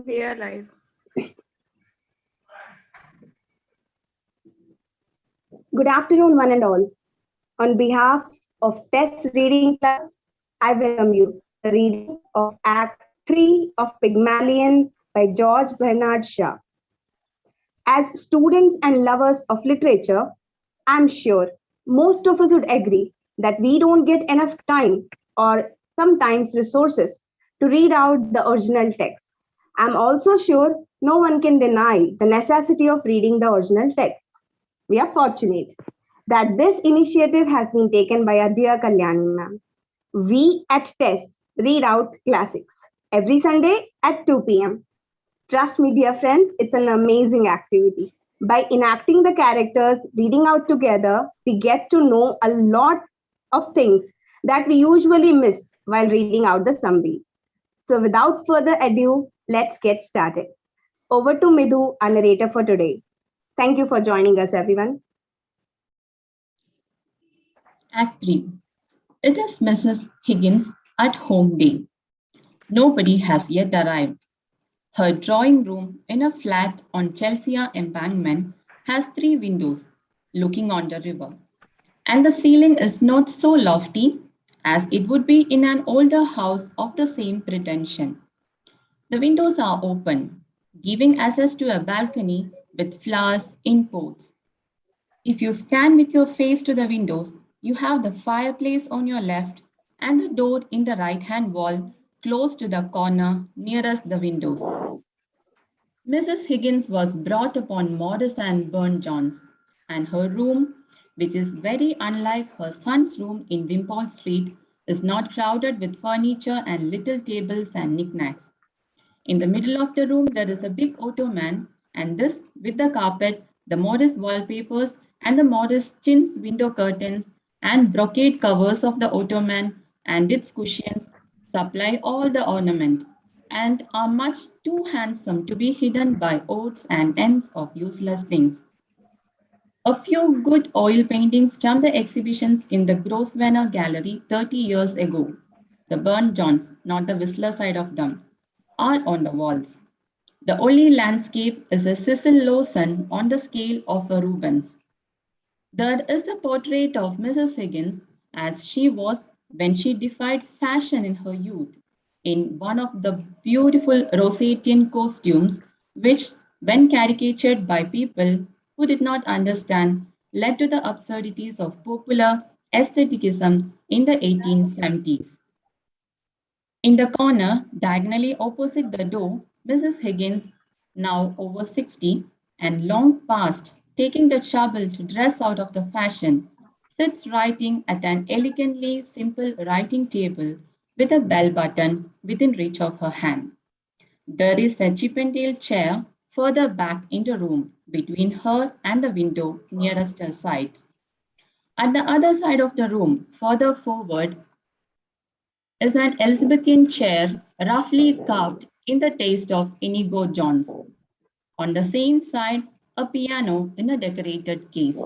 We are live. Good afternoon, one and all. On behalf of TES Reading Club, I welcome you to the reading of Act 3 of Pygmalion by George Bernard Shaw. As students and lovers of literature, I'm sure most of us would agree that we don't get enough time or sometimes resources to read out the original text. I'm also sure no one can deny the necessity of reading the original text. We are fortunate that this initiative has been taken by our dear Kalyani ma'am. We at TES read out classics every Sunday at 2 p.m. Trust me, dear friends, it's an amazing activity. By enacting the characters, reading out together, we get to know a lot of things that we usually miss while reading out the summaries. So, without further ado, let's get started. Over to Midhu, our narrator for today. Thank you for joining us, everyone. Act 3. It is Mrs. Higgins' at-home day. Nobody has yet arrived. Her drawing room in a flat on Chelsea Embankment has 3 windows looking on the river, and the ceiling is not so lofty as it would be in an older house of the same pretension. The windows are open, giving access to a balcony with flowers in pots. If you stand with your face to the windows, you have the fireplace on your left and the door in the right-hand wall close to the corner nearest the windows. Mrs. Higgins was brought up on Morris and Burne-Jones, and her room, which is very unlike her son's room in Wimpole Street, is not crowded with furniture and little tables and knickknacks. In the middle of the room, there is a big ottoman, and this, with the carpet, the Morris wallpapers, and the Morris chintz window curtains and brocade covers of the ottoman and its cushions, supply all the ornament, and are much too handsome to be hidden by odds and ends of useless things. A few good oil paintings from the exhibitions in the Grosvenor Gallery 30 years ago, the Burne-Jones, not the Whistler side of them, are on the walls. The only landscape is a Cecil Lawson on the scale of a Rubens. There is a portrait of Mrs. Higgins as she was when she defied fashion in her youth, in one of the beautiful Rosatian costumes, which, when caricatured by people who did not understand, led to the absurdities of popular aestheticism in the 1870s. In the corner, diagonally opposite the door, Mrs. Higgins, now over 60 and long past taking the trouble to dress out of the fashion, sits writing at an elegantly simple writing table with a bell button within reach of her hand. There is a Chippendale chair further back in the room between her and the window nearest her side. At the other side of the room, further forward, is an Elizabethan chair roughly carved in the taste of Inigo Jones. On the same side, a piano in a decorated case.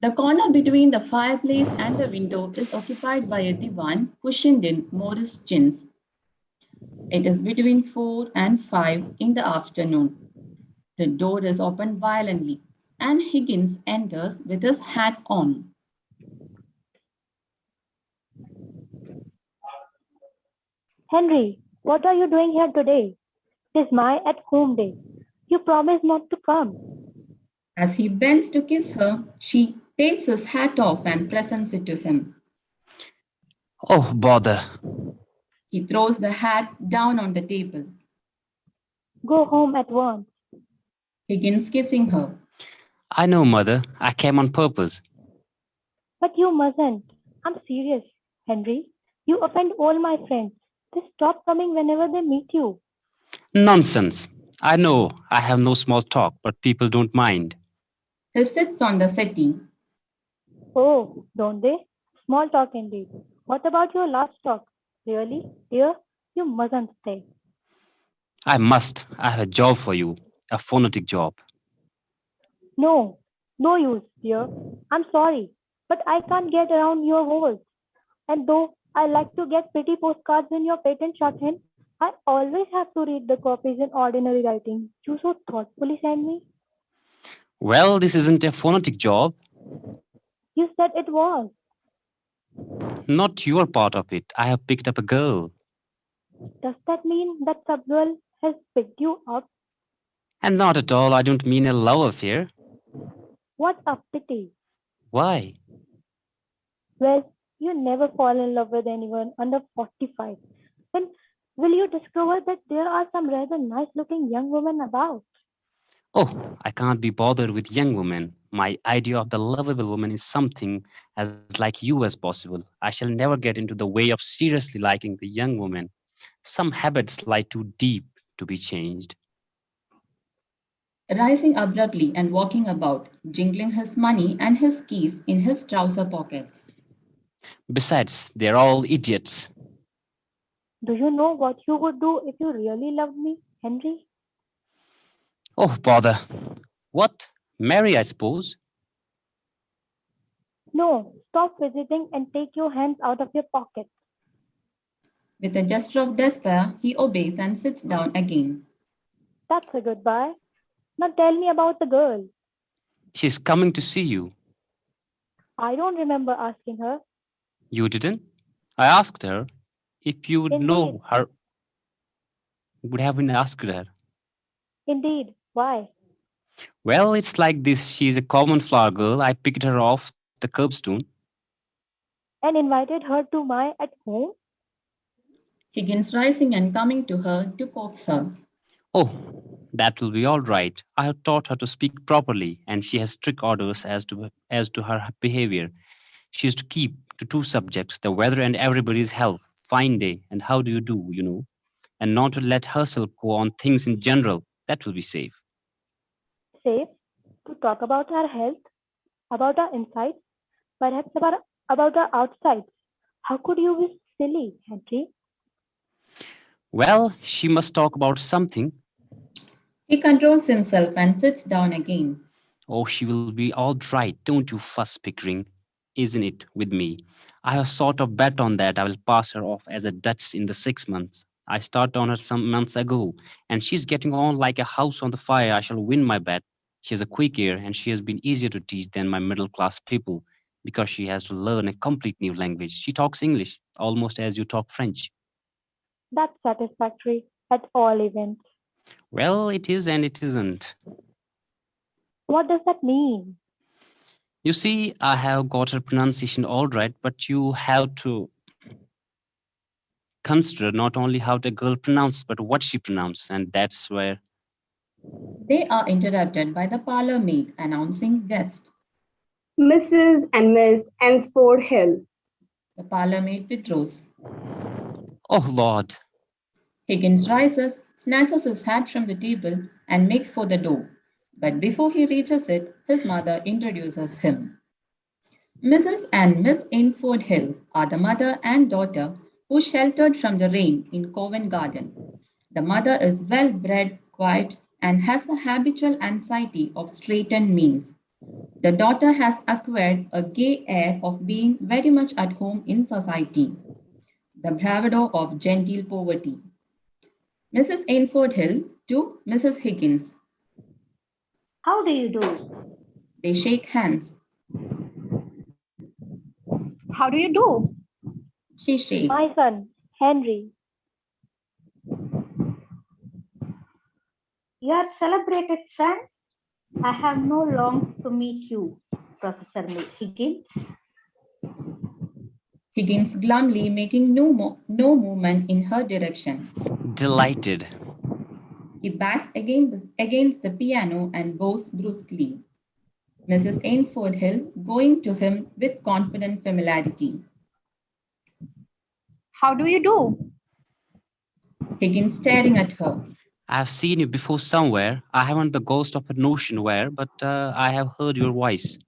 The corner between the fireplace and the window is occupied by a divan cushioned in Morris chintz. It is between 4 and 5 in the afternoon. The door is opened violently, and Higgins enters with his hat on. Henry, what are you doing here today? It is my at-home day. You promised not to come. As he bends to kiss her, she takes his hat off and presents it to him. Oh, bother. He throws the hat down on the table. Go home at once. Higgins kissing her. I know, Mother. I came on purpose. But you mustn't. I'm serious, Henry. You offend all my friends. They stop coming whenever they meet you. Nonsense. I know I have no small talk, but people don't mind. He sits on the settee. Oh, don't they? Small talk indeed. What about your last talk? Really, dear? You mustn't stay. I must. I have a job for you, a phonetic job. No, no use, dear. I'm sorry, but I can't get around your words. And though I like to get pretty postcards in your patent shorthand, I always have to read the copies in ordinary writing. You so thoughtfully send me. Well, this isn't a phonetic job. You said it was. Not your part of it. I have picked up a girl. Does that mean that Subwell has picked you up? And not at all. I don't mean a love affair. What a pity. Why? Well, you never fall in love with anyone under 45. Then will you discover that there are some rather nice looking young women about? Oh, I can't be bothered with young women. My idea of the lovable woman is something as like you as possible. I shall never get into the way of seriously liking the young woman. Some habits lie too deep to be changed. Rising abruptly and walking about, jingling his money and his keys in his trouser pockets. Besides, they're all idiots. Do you know what you would do if you really loved me, Henry? Oh, bother. What? Marry, I suppose? No, stop fidgeting and take your hands out of your pockets. With a gesture of despair, he obeys and sits down again. That's a goodbye. Now tell me about the girl. She's coming to see you. I don't remember asking her. You didn't? I asked her. If you would Indeed, know her, would have been asked her. indeed. Why? Well, it's like this. She's a common flower girl. I picked her off the curbstone. And invited her to my at home? Higgins rising and coming to her to coax her. Oh, that will be all right. I have taught her to speak properly, and she has strict orders as to her behavior. She is to keep to two subjects: the weather and everybody's health. Fine day and how do you do, and not to let herself go on things in general. That will be safe. Safe to talk about our health, about our insides, perhaps about our outsides. How could you be silly, Henry? Well, she must talk about something. He controls himself and sits down again. Oh, she will be all right. Don't you fuss, Pickering. Isn't it with me? I have sort of bet on that I will pass her off as a Dutch in the 6 months. I started on her some months ago, and she's getting on like a house on the fire. I shall win my bet. She has a quick ear, and she has been easier to teach than my middle class people because she has to learn a complete new language. She talks English almost as you talk French. That's satisfactory at all events. Well, it is and it isn't. What does that mean? You see, I have got her pronunciation all right, but you have to consider not only how the girl pronounces, but what she pronounces, and that's where. They are interrupted by the parlor maid announcing guest. Mrs. and Miss Ansford Hill. The parlor maid withdraws. Oh, Lord. Higgins rises, snatches his hat from the table, and makes for the door. But before he reaches it, his mother introduces him. Mrs. and Miss Ainsford Hill are the mother and daughter who sheltered from the rain in Covent Garden. The mother is well bred, quiet, and has a habitual anxiety of straightened means. The daughter has acquired a gay air of being very much at home in society, the bravado of genteel poverty. Mrs. Ainsford Hill to Mrs. Higgins. How do you do? They shake hands. How do you do? She shakes. My son, Henry. Your celebrated son? I have no long to meet you, Professor Higgins. Higgins glumly making no movement in her direction. Delighted. He backs against the piano and bows brusquely. Mrs. Ainsford Hill going to him with confident familiarity. How do you do? Higgins staring at her. I've seen you before somewhere. I haven't the ghost of a notion where, but I have heard your voice.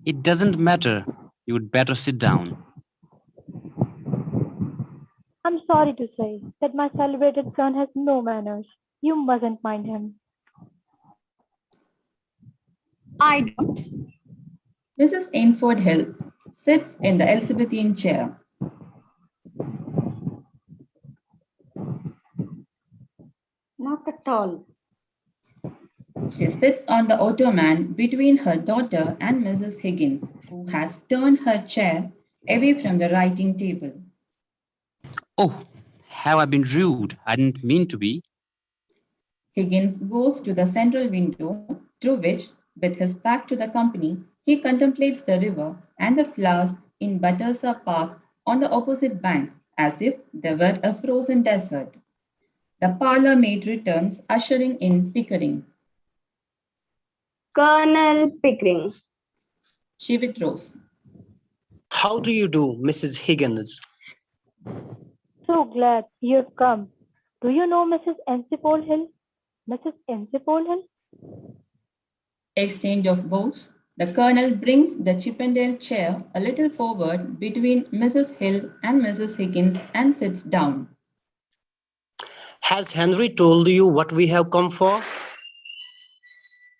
It doesn't matter. You would better sit down. I'm sorry to say that my celebrated son has no manners. You mustn't mind him. I don't. Mrs. Ainsford Hill sits in the Elizabethan chair. Not at all. She sits on the ottoman between her daughter and Mrs. Higgins, who has turned her chair away from the writing table. Oh, have I been rude? I didn't mean to be. Higgins goes to the central window through which, with his back to the company, he contemplates the river and the flowers in Battersea Park on the opposite bank as if they were a frozen desert. The parlour maid returns, ushering in Pickering. Colonel Pickering. She withdraws. How do you do, Mrs. Higgins? So glad you've come. Do you know Mrs. Ensipold Hill? Mrs. Ensipold Hill? Exchange of bows. The colonel brings the Chippendale chair a little forward between Mrs. Hill and Mrs. Higgins and sits down. Has Henry told you what we have come for?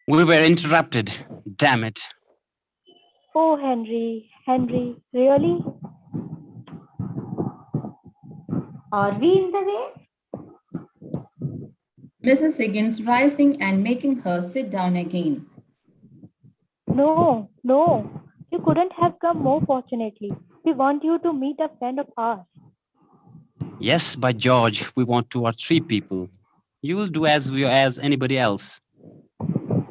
We were interrupted. Damn it. Oh, Henry, really? Are we in the way? Mrs. Higgins rising and making her sit down again. No. You couldn't have come more fortunately. We want you to meet a friend of ours. Yes, by George, we want 2 or 3 people. You will do as anybody else. The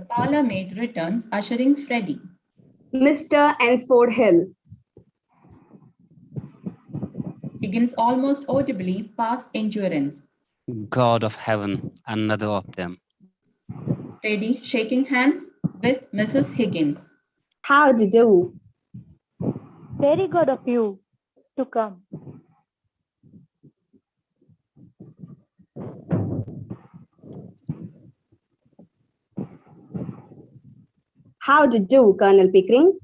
parlour maid returns, ushering Freddie. Mr. Ensford Hill. Higgins almost audibly pass endurance. God of heaven, another of them. Freddie shaking hands with Mrs. Higgins. How do you do? Very good of you to come. How do you do, Colonel Pickering?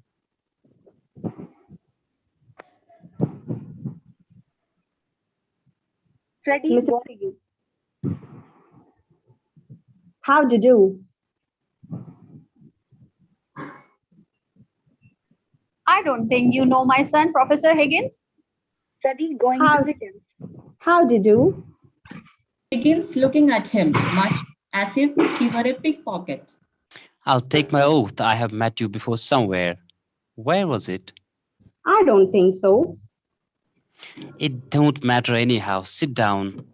Freddie, Mrs. Higgins. How do you do? I don't think you know my son, Professor Higgins. Freddie, going How- to Higgins. How do you do? Higgins looking at him, much as if he were a pickpocket. I'll take my oath I have met you before somewhere. Where was it? I don't think so. It don't matter anyhow. Sit down.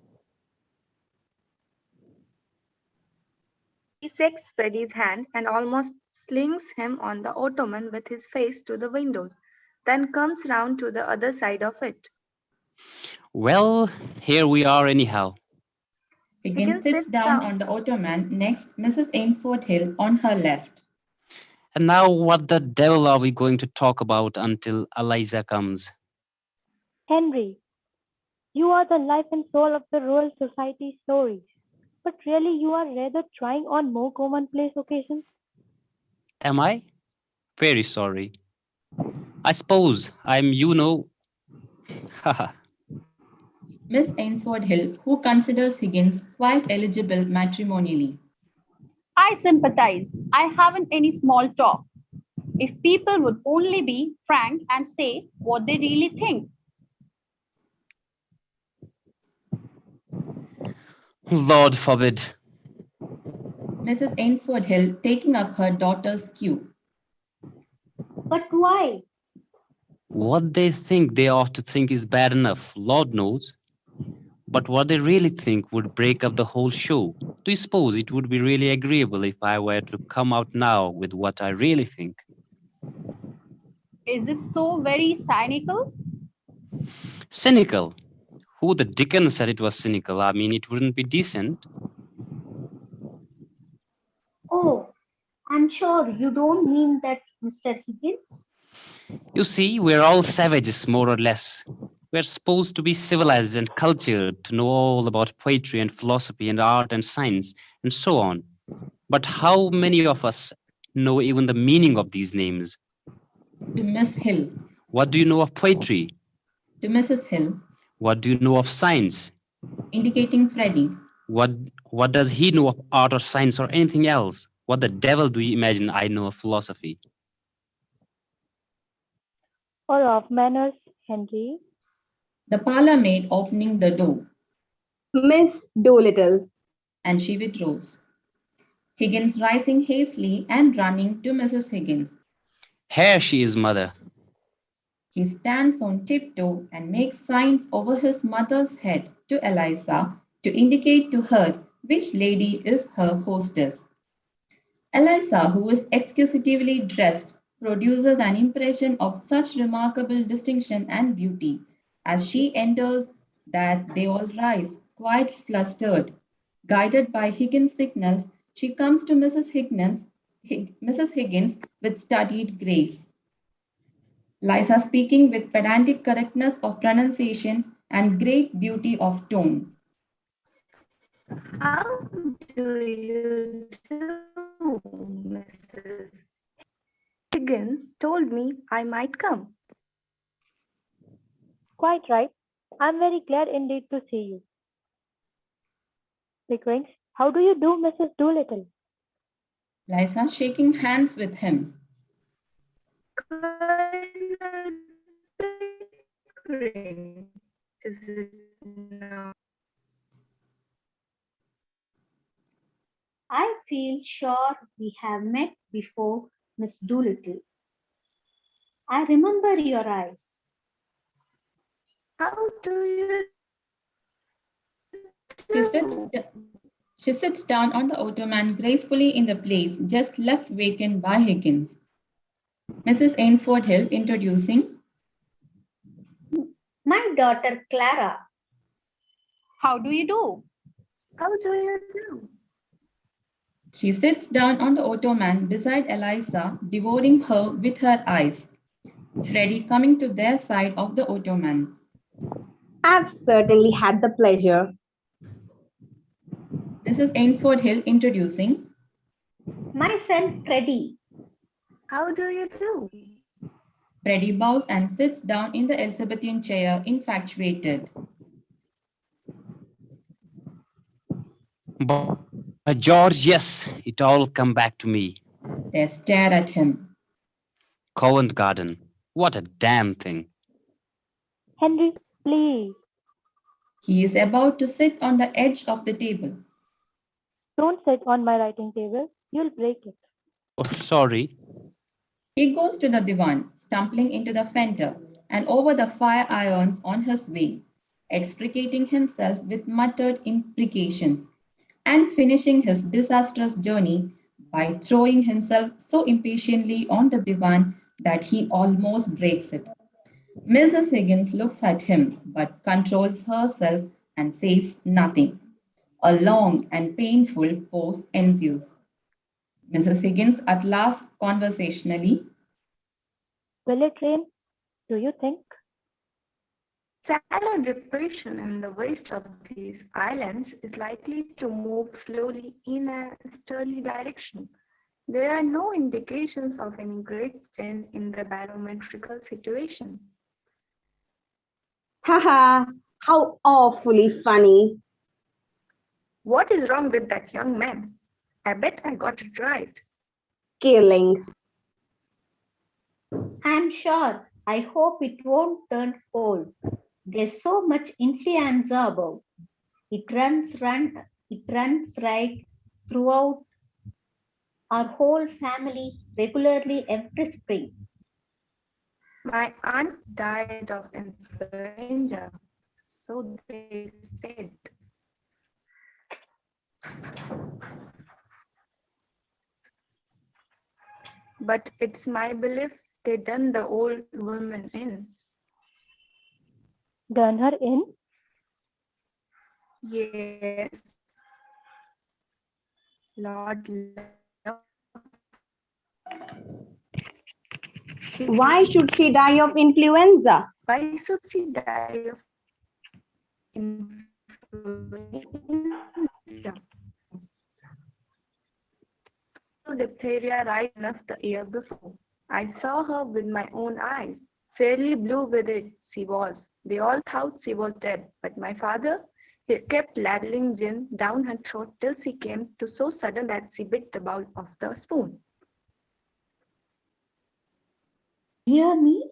He shakes Freddie's hand and almost slings him on the ottoman with his face to the windows, then comes round to the other side of it. Well, here we are anyhow. Higgins sits down on the ottoman next Mrs. Ainsford Hill on her left. And now what the devil are we going to talk about until Eliza comes? Henry, you are the life and soul of the Royal Society stories. But really, you are rather trying on more commonplace occasions. Am I? Very sorry. I suppose I'm, haha. Miss Ainsford Hill, who considers Higgins quite eligible matrimonially. I sympathize. I haven't any small talk. If people would only be frank and say what they really think. Lord forbid. Mrs. Ainsford Hill taking up her daughter's cue. But why? What they think they ought to think is bad enough, Lord knows. But what they really think would break up the whole show. Do you suppose it would be really agreeable if I were to come out now with what I really think? Is it so very cynical? Cynical? Who the dickens said it was cynical? I mean, it wouldn't be decent. Oh, I'm sure you don't mean that, Mr. Higgins. You see, we're all savages, more or less. We're supposed to be civilized and cultured, to know all about poetry and philosophy and art and science and so on. But how many of us know even the meaning of these names? To Miss Hill. What do you know of poetry? To Mrs. Hill. What do you know of science? Indicating Freddie. What does he know of art or science or anything else? What the devil do you imagine I know of philosophy? Or of manners, Henry. The parlour maid opening the door. Miss Doolittle. And she withdraws. Higgins rising hastily and running to Mrs. Higgins. Here she is, mother. He stands on tiptoe and makes signs over his mother's head to Eliza to indicate to her which lady is her hostess. Eliza, who is exquisitely dressed, produces an impression of such remarkable distinction and beauty as she enters that they all rise, quite flustered. Guided by Higgins' signals, she comes to Mrs. Higgins with studied grace. Liza speaking with pedantic correctness of pronunciation and great beauty of tone. How do you do, Mrs. Higgins told me I might come. Quite right. I'm very glad indeed to see you. Pickering, how do you do, Mrs. Doolittle? Liza shaking hands with him. Colonel Pickering, is it not? I feel sure we have met before, Miss Doolittle. I remember your eyes. How do you She sits, do? she sits down on the ottoman gracefully in the place just left vacant by Higgins. Mrs. Ainsford Hill introducing. My daughter Clara. How do you do? How do you do? She sits down on the ottoman beside Eliza, devouring her with her eyes. Freddie coming to their side of the ottoman. I've certainly had the pleasure. Mrs. Ainsford Hill introducing. My son Freddie. How do you do? Freddie bows and sits down in the Elizabethan chair, infatuated. But George, yes, it all come back to me. They stare at him. Covent Garden. What a damn thing. Henry, please, He is about to sit on the edge of the table. don't sit on my writing table. You'll break it. Oh, sorry. He goes to the divan, stumbling into the fender and over the fire irons on his way, extricating himself with muttered imprecations, and finishing his disastrous journey by throwing himself so impatiently on the divan that he almost breaks it. Mrs. Higgins looks at him but controls herself and says nothing. A long and painful pause ensues. Mrs. Higgins at last conversationally. Will it rain? Do you think? Shallow depression in the west of these islands is likely to move slowly in a easterly direction. There are no indications of any great change in the barometrical situation. Haha, how awfully funny. What is wrong with that young man? I bet I got it right. Killing. I'm sure. I hope it won't turn cold. There's so much influenza about. It runs right throughout our whole family regularly every spring. My aunt died of influenza, so they said. But it's my belief they done the old woman in. Done her in? Yes. Lord love. Why should she die of influenza? Why should she die of influenza? Diphtheria right enough the year before. I saw her with my own eyes. Fairly blue with it, she was. They all thought she was dead, but my father, he kept ladling gin down her throat till she came to so sudden that she bit the bowl of the spoon. Hear me?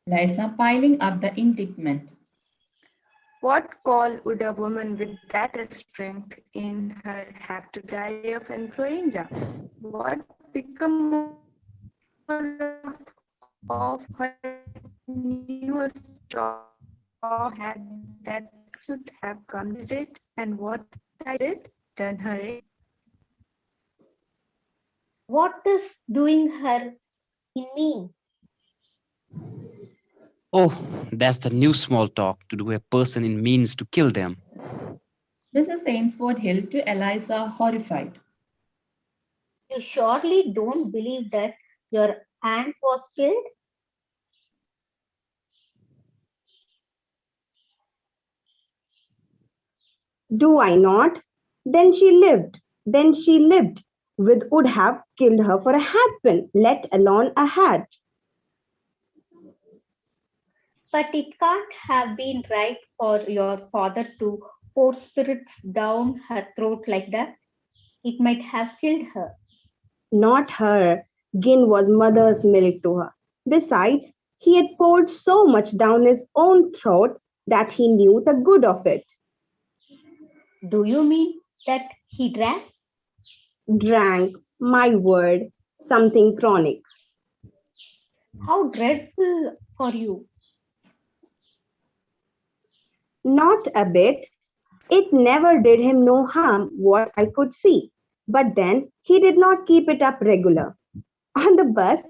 Liza piling up the indictment. What call would a woman with that strength in her have to die of influenza? What become of her new straw hat that should have come this it? And what I did turn her in. What does doing her in mean? Oh, that's the new small talk to do a person in means to kill them. Mrs. Ainsford Hill to Eliza, horrified. You surely don't believe that your aunt was killed? Do I not? Then she lived. Then she lived. With would have killed her for a hatpin, let alone a hat. But it can't have been right for your father to pour spirits down her throat like that. It might have killed her. Not her. Gin was mother's milk to her. Besides, he had poured so much down his own throat that he knew the good of it. Do you mean that he drank? Drank, my word, something chronic. How dreadful for you. Not a bit. It never did him no harm, what I could see. But then he did not keep it up regular. On the bus,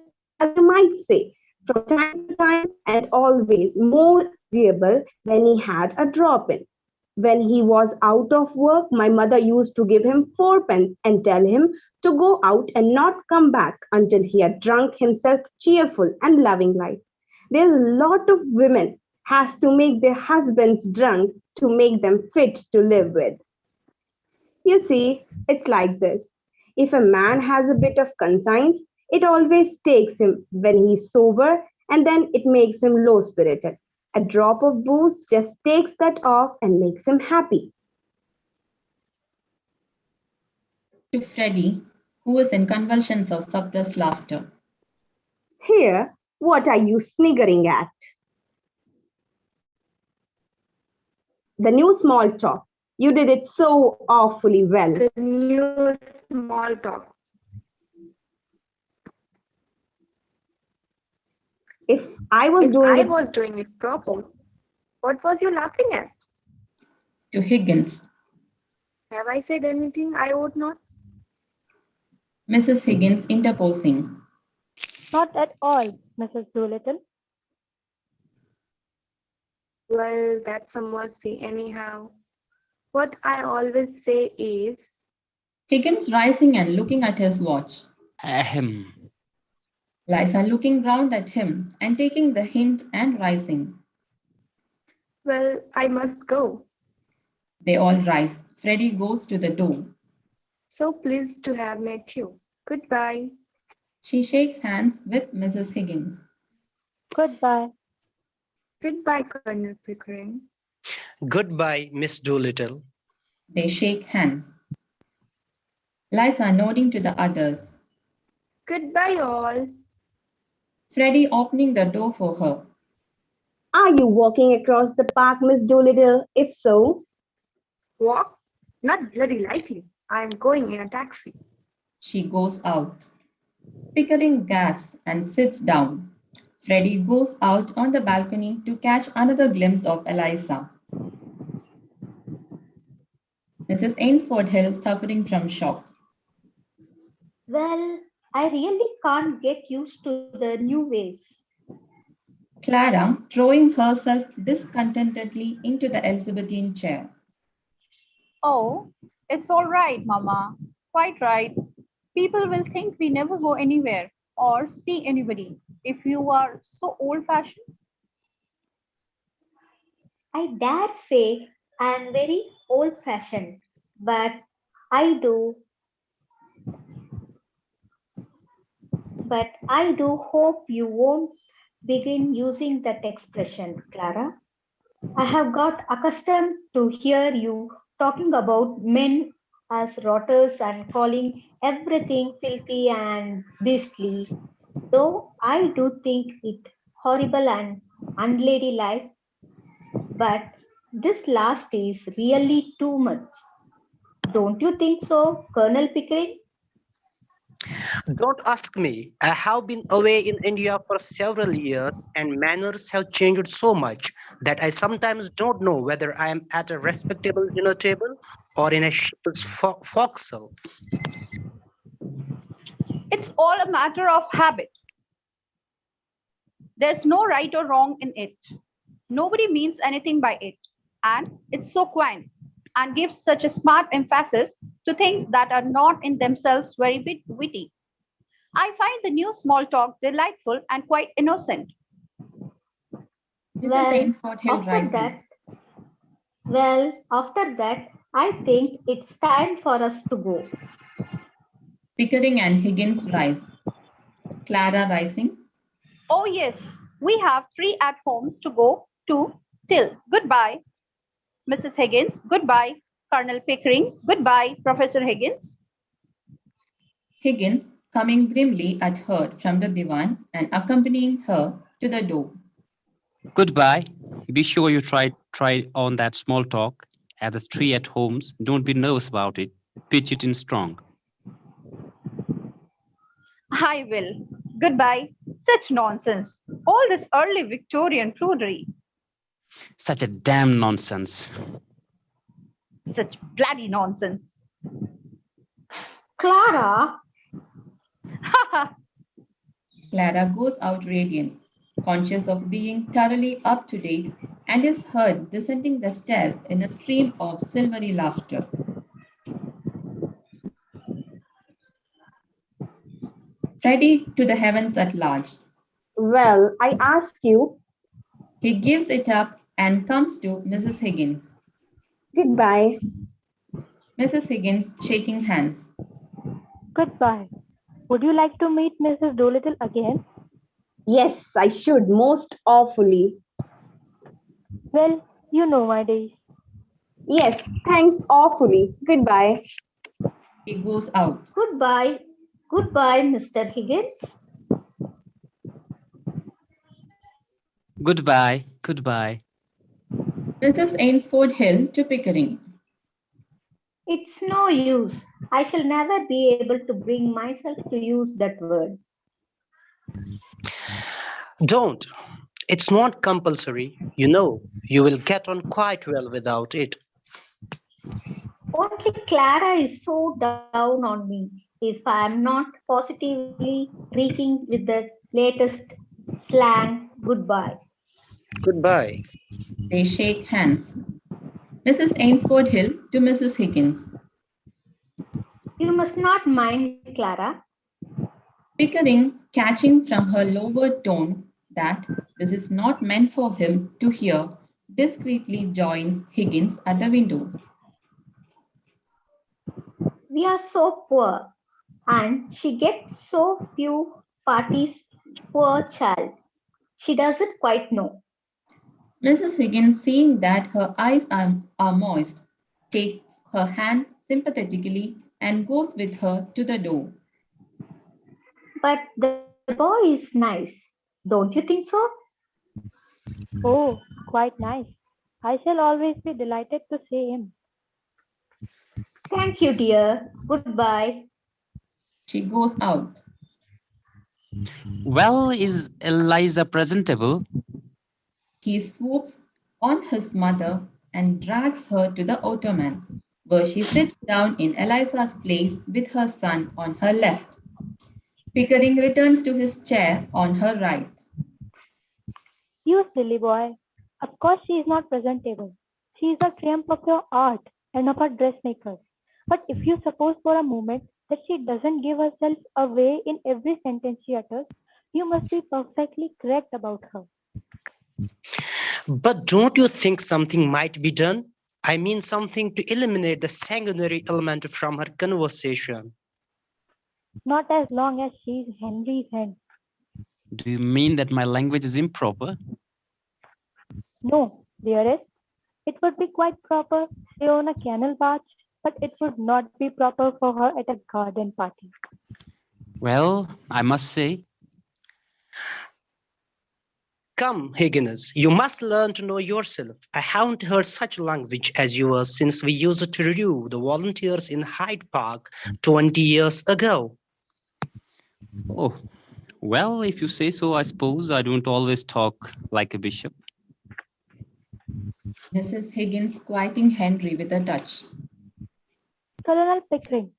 as you might say, from time to time, and always more agreeable when he had a drop in. When he was out of work, my mother used to give him fourpence and tell him to go out and not come back until he had drunk himself cheerful and loving life. There's a lot of women has to make their husbands drunk to make them fit to live with. You see, it's like this. If a man has a bit of conscience, it always takes him when he's sober and then it makes him low spirited. A drop of booze just takes that off and makes him happy. To Freddie, who was in convulsions of suppressed laughter. Here, what are you sniggering at? The new small talk. You did it so awfully well. The new small talk. If I was If doing I it, was doing it proper, what was you laughing at? To Higgins, Have I said anything I ought not? Mrs. Higgins interposing. Not at all, Mrs. Doolittle. Well, that's a mercy anyhow. What I always say is, Higgins rising and looking at his watch. Ahem. Liza looking round at him and taking the hint and rising. well, I must go. They all rise. Freddie goes to the door. So pleased to have met you. Goodbye. She shakes hands with Mrs. Higgins. Goodbye. Goodbye, Colonel Pickering. Goodbye, Miss Doolittle. They shake hands. Liza nodding to the others. Goodbye, all. Freddie opening the door for her. are you walking across the park, Miss Doolittle? If so, Walk? Not bloody likely. I am going in a taxi. She goes out. Pickering gasps and sits down. Freddie goes out on the balcony to catch another glimpse of Eliza. Mrs. Ainsford Hill suffering from shock. Well, I really can't get used to the new ways. Clara throwing herself discontentedly into the Elizabethan chair. Oh, it's all right, Mama. Quite right. People will think we never go anywhere or see anybody if you are so old-fashioned. I dare say I am very old fashioned, but I do I do hope you won't begin using that expression, Clara. I have got accustomed to hear you talking about men as rotters and calling everything filthy and beastly, though I do think it horrible and unladylike, but This last is really too much. Don't you think so, Colonel Pickering? Don't ask me. I have been away in India for several years and manners have changed so much that I sometimes don't know whether I am at a respectable dinner table or in a ship's forecastle. It's all a matter of habit. There's no right or wrong in it. Nobody means anything by it. And it's so quaint and gives such a smart emphasis to things that are not in themselves very witty. I find the new small talk delightful and quite innocent. Mrs. Well, Ainsford Hill after rising. that, after that, I think it's time for us to go. Pickering and Higgins rise. Clara rising. Oh, yes, we have 3 at homes to go to still. Goodbye, Mrs. Higgins. Goodbye, Colonel Pickering. Goodbye, Professor Higgins. Higgins coming grimly at her from the divan and accompanying her to the door. Goodbye. Be sure you try on that small talk at the 3 at homes. Don't be nervous about it. Pitch it in strong. I will. Goodbye. Such nonsense. All this early Victorian prudery. Such a damn nonsense. Such bloody nonsense. Clara, Clara goes out radiant, conscious of being thoroughly up to date, and is heard descending the stairs in a stream of silvery laughter. Freddie to the heavens at large. Well, I ask you, He gives it up and comes to Mrs. Higgins. goodbye. Mrs. Higgins shaking hands. Goodbye. Would you like to meet Mrs. Doolittle again? Yes, I should, most awfully. Well, you know my days. Yes, thanks awfully. Goodbye. He goes out. goodbye. Goodbye, Mr. Higgins. Goodbye. Goodbye. Mrs. Ainsford Hill to Pickering. It's no use. I shall never be able to bring myself to use that word. Don't. It's not compulsory. You know, you will get on quite well without it. Only Clara is so down on me if I am not positively reeking with the latest slang goodbye. Goodbye. They shake hands. Mrs. Ainsford Hill to Mrs. Higgins. You must not mind, Clara. Pickering, catching from her lowered tone that this is not meant for him to hear, discreetly joins Higgins at the window. We are so poor, and she gets so few parties. Poor child. She doesn't quite know. Mrs. Higgins, seeing that her eyes are moist, takes her hand sympathetically and goes with her to the door. But the boy is nice. Don't you think so? Oh, quite nice. I shall always be delighted to see him. Thank you, dear. Goodbye. She goes out. Well, is Eliza presentable? He swoops on his mother and drags her to the ottoman, where she sits down in Eliza's place with her son on her left. Pickering returns to his chair on her right. You silly boy. Of course she is not presentable. She is a triumph of your art and of our dressmakers. But if you suppose for a moment that she doesn't give herself away in every sentence she utters, you must be perfectly correct about her. But don't you think something might be done? I mean, something to eliminate the sanguinary element from her conversation. Not as long as she is Henry's hand. Do you mean that my language is improper? No, dearest. It would be quite proper, say on a canal barge, but it would not be proper for her at a garden party. Well, I must say, Come, Higgins, you must learn to know yourself. I haven't heard such language as yours since we used to review the volunteers in Hyde Park 20 years ago. Oh, well, if you say so, I suppose I don't always talk like a bishop. Mrs. Higgins quieting Henry with a touch. Colonel Pickering,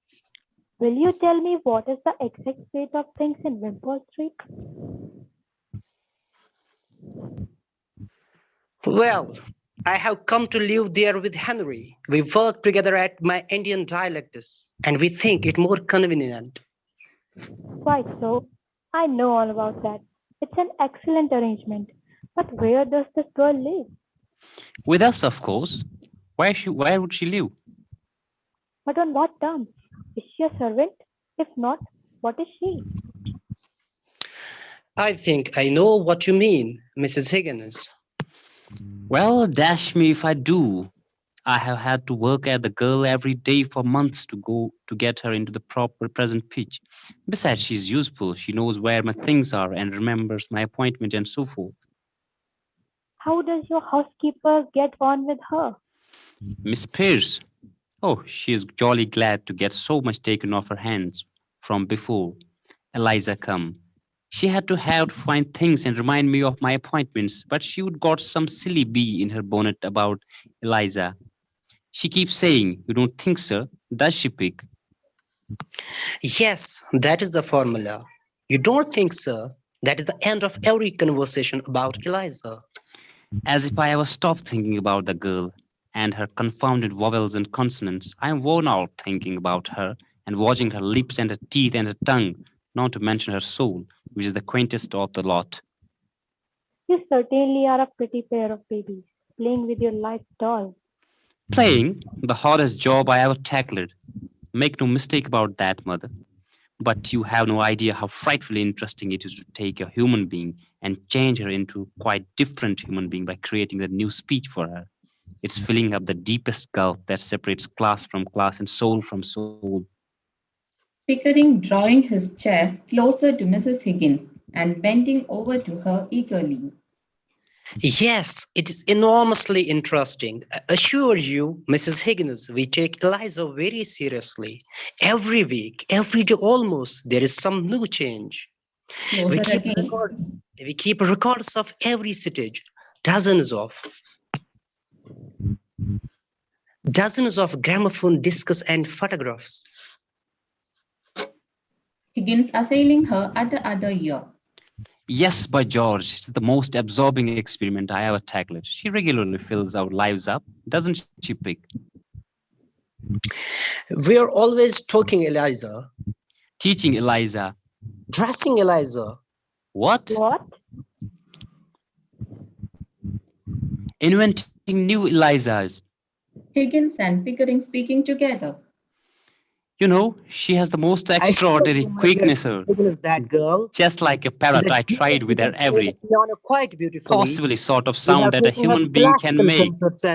will you tell me what is the exact state of things in Wimpole Street? Well, I have come to live there with Henry. We work together at my Indian dialects, and we think it more convenient. Quite so. I know all about that. It's an excellent arrangement. But where does this girl live? With us, of course. Where would she live? But on what terms? Is she a servant? If not, what is she? I think I know what you mean, Mrs. Higgins. Well, dash me if I do. I have had to work at the girl every day for months to get her into the proper present pitch. Besides, she's useful. She knows where my things are and remembers my appointment and so forth. How does your housekeeper get on with her? Miss Pierce. Oh, she is jolly glad to get so much taken off her hands from before Eliza come. She had to have to find things and remind me of my appointments, but she would got some silly bee in her bonnet about Eliza. She keeps saying, "You don't think, sir?" Does she, Pig? Yes, that is the formula. You don't think, sir? That is the end of every conversation about Eliza. As if I ever stopped thinking about the girl and her confounded vowels and consonants. I am worn out thinking about her and watching her lips and her teeth and her tongue, not to mention her soul, which is the quaintest of the lot. You certainly are a pretty pair of babies, playing with your life doll. Playing, the hardest job I ever tackled. Make no mistake about that, mother. But you have no idea how frightfully interesting it is to take a human being and change her into quite different human being by creating a new speech for her. It's filling up the deepest gulf that separates class from class and soul from soul. Pickering drawing his chair closer to Mrs. Higgins and bending over to her eagerly. Yes, it is enormously interesting. I assure you, Mrs. Higgins, we take Eliza very seriously. Every week, every day almost, there is some new change. Closer again. We keep records of every stage, dozens of gramophone discs and photographs. Higgins assailing her at the other ear. Yes, by George, it's the most absorbing experiment I ever tackled. She regularly fills our lives up, doesn't she, Pig? We're always talking Eliza, Teaching Eliza. dressing Eliza. What? What? Inventing new Elizas. Higgins and Pickering speaking together. You know, she has the most extraordinary quickness. Higgins, that girl. Just like a parrot, I tried with her every Quite beautifully. possibly sort of sound that a human being can make.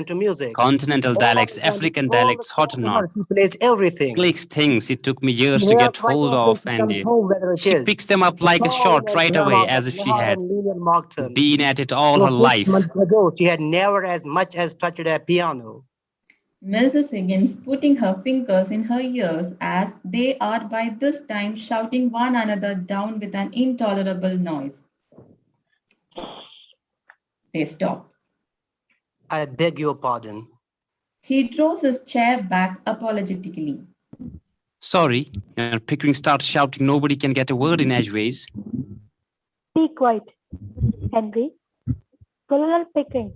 To music. Continental dialects, African dialects, hot or not. She plays everything. Clicks things it took me years to get hold of, and she picks them up like a shot right away, as if she had been at it all her life. Months ago, she had never as much as touched a piano. Mrs. Higgins putting her fingers in her ears as they are by this time shouting one another down with an intolerable noise. They stop. I beg your pardon. He draws his chair back apologetically. Sorry, and Pickering starts shouting, nobody can get a word in edgeways. Be quiet, Henry. Colonel Pickering,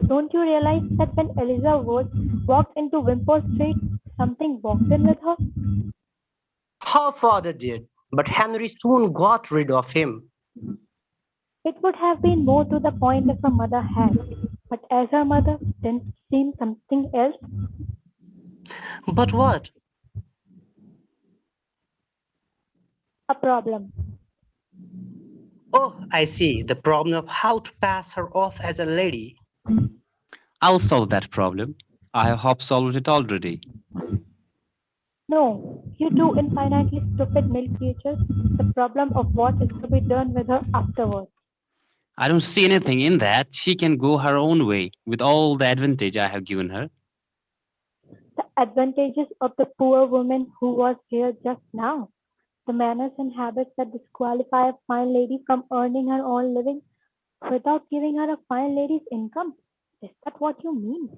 don't you realize that when Eliza walked into Wimpole Street, something walked in with her? Her father did, but Henry soon got rid of him. It would have been more to the point if her mother had, but as her mother didn't seem something else. But what? A problem. Oh, I see. The problem of how to pass her off as a lady. I'll solve that problem. I have solved it already. No, you two infinitely stupid milk creatures. The problem of what is to be done with her afterwards. I don't see anything in that. She can go her own way with all the advantage I have given her. The advantages of the poor woman who was here just now. The manners and habits that disqualify a fine lady from earning her own living without giving her a fine lady's income. Is that what you mean?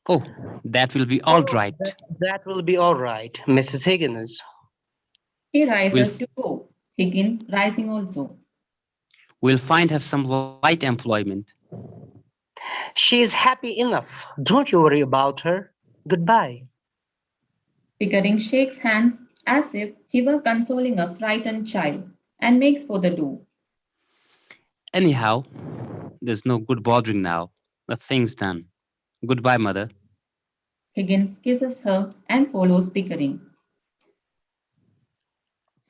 Oh, that will be all right. That will be all right, Mrs. Higgins. He We'll, rises to go. Higgins rising also. we'll find her some light employment. She is happy enough. Don't you worry about her. Goodbye. Pickering shakes hands as if he were consoling a frightened child and makes for the door. Anyhow, there's no good bothering now. The thing's done. Goodbye, mother. Higgins kisses her and follows Pickering.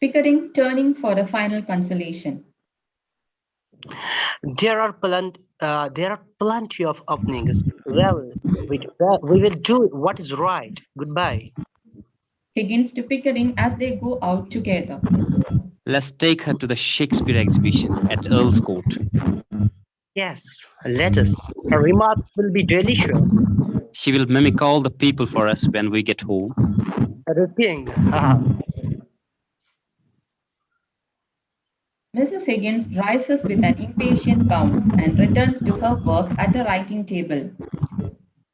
Pickering turning for a final consolation. There are plenty of openings. We will do what is right. Goodbye. Higgins to Pickering as they go out together. Let's take her to the Shakespeare exhibition at Earl's Court. Yes, let us. Her remarks will be delicious. She will mimic all the people for us when we get home. The king. Mrs. Higgins rises with an impatient bounce and returns to her work at the writing table.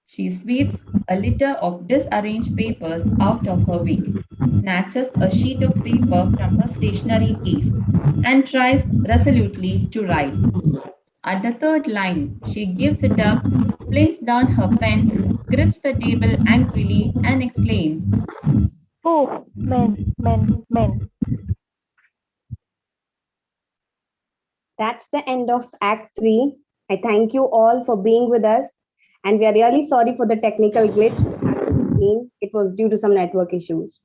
She sweeps a litter of disarranged papers out of her way, snatches a sheet of paper from her stationery case, and tries resolutely to write. At the third line, she gives it up, flings down her pen, grips the table angrily, and exclaims, Oh, men, men, men. That's the end of Act 3. I thank you all for being with us. And we are really sorry for the technical glitch. It was due to some network issues.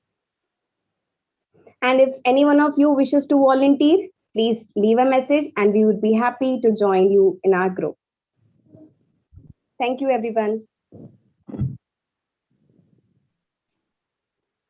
And if any one of you wishes to volunteer, please leave a message and we would be happy to join you in our group. Thank you, everyone.